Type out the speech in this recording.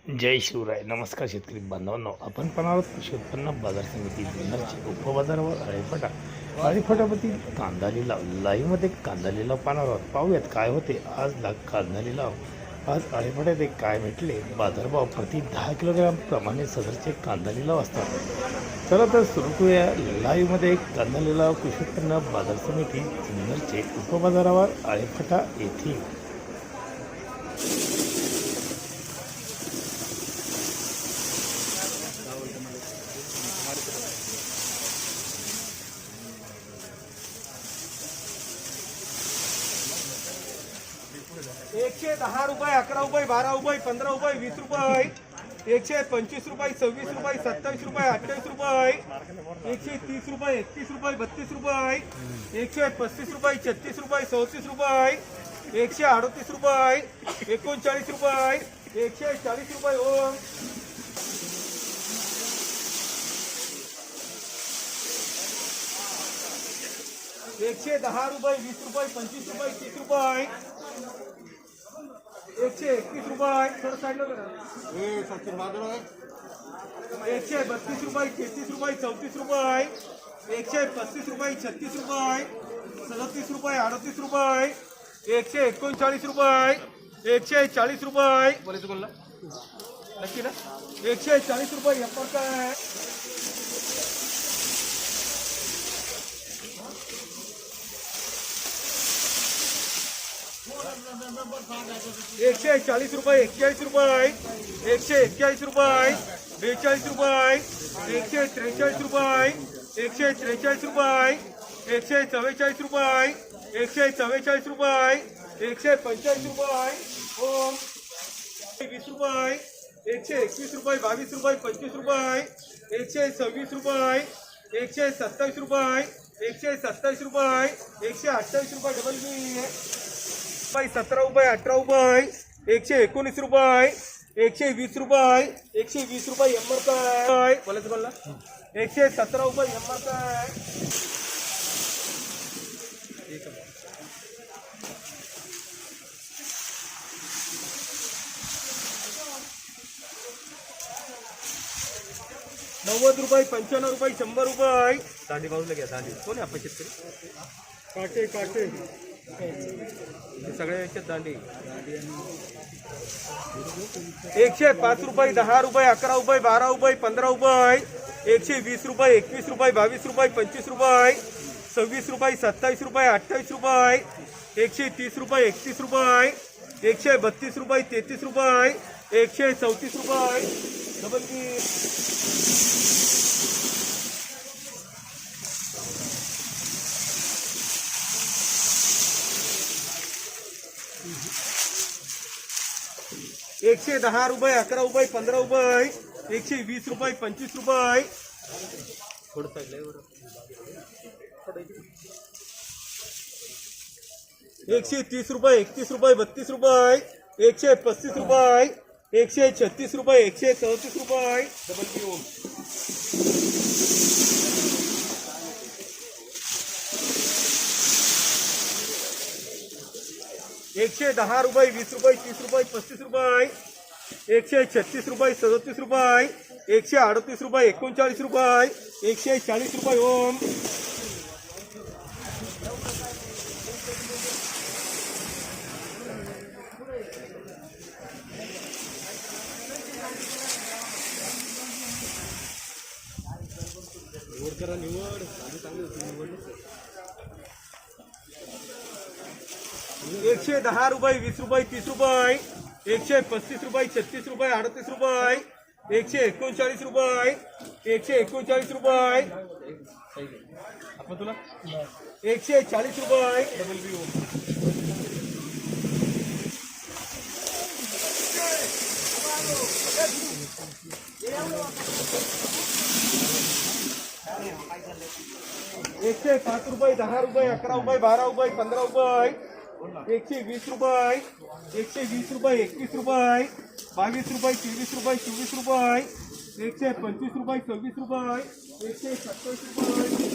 जय शिवराय. नमस्कार शेतकरी बांधवांनो, आपण पण आहोत कृषी उत्पन्न बाजार समिती जुन्नरची उपबाजारावर अळीफटापती कांदा लिलाव लाईव्हमध्ये कांदा लिलाव पाहणार आहोत. पाहूयात काय होते आज कांदा लिलाव. आज अळीफट्यात एक काय भेटले बाजारभाव प्रति 10 किलोग्राम प्रमाणे सदरचे कांदा लिलाव असतात. चला तर सुरू करूया लाईव्हमध्ये एक कांदा लिलाव कृषी उत्पन्न बाजार समिती जुन्नरचे उपबाजारावर अळीफटा येथील. ₹110, ₹11, ₹12, ₹15, ₹20, ₹125, ₹26, ₹27, ₹28, ₹130, ₹31, ₹32, ₹135, ₹36, ₹34, ₹138, ₹39, ₹140 ओम. ₹110, ₹20, ₹25, ₹30, ₹131 थोडं साईडला करा. ₹132, ₹33, ₹34, ₹135, ₹36, ₹37, ₹38, ₹139, ₹140, बोलायचं कोणला नक्की ना. ₹140 एप्पल काय ₹140, ₹41, ₹141, ₹42, ₹143, ₹144, ₹144, ₹144, ₹145 ओम. ₹20, ₹121, ₹22, ₹25, ₹126, ₹127, ₹127, ₹128 डबल बी. ₹17, ₹18, ₹119, ₹120, ₹120 एम्बर काय बोलायचं बोलला. ₹117 एम्बर काय. ₹90, ₹95, ₹100. दांडी बाजूला घ्या. दांडी कोण आहे आपण शेतकरी. काटे सगळ्या याच्यात दांडी. ₹105, ₹10, ₹11, ₹12, ₹15, ₹120, ₹21, ₹22, ₹25, ₹26, ₹27, ₹28, ₹130, ₹31, ₹132, ₹33, ₹134 डबल बी. ₹110, ₹11, ₹15, ₹120, ₹25 थोडं साईडला ₹130, ₹31, ₹32, ₹135, ₹136, ₹134 डबल बी ओम. ₹110, ₹20, ₹30, ₹35, ₹136, ₹37, ₹138, ₹39, ₹140 ओम. निवड करा निवड ₹110, ₹20, ₹30, ₹135, ₹36, ₹139, ₹139 आपण तुला ₹140 डबल बी ओम. ₹105, ₹10, ₹11, ₹12, ₹15, ₹120, ₹120, ₹21, ₹22, ₹23, ₹24, ₹125, ₹26, ₹127,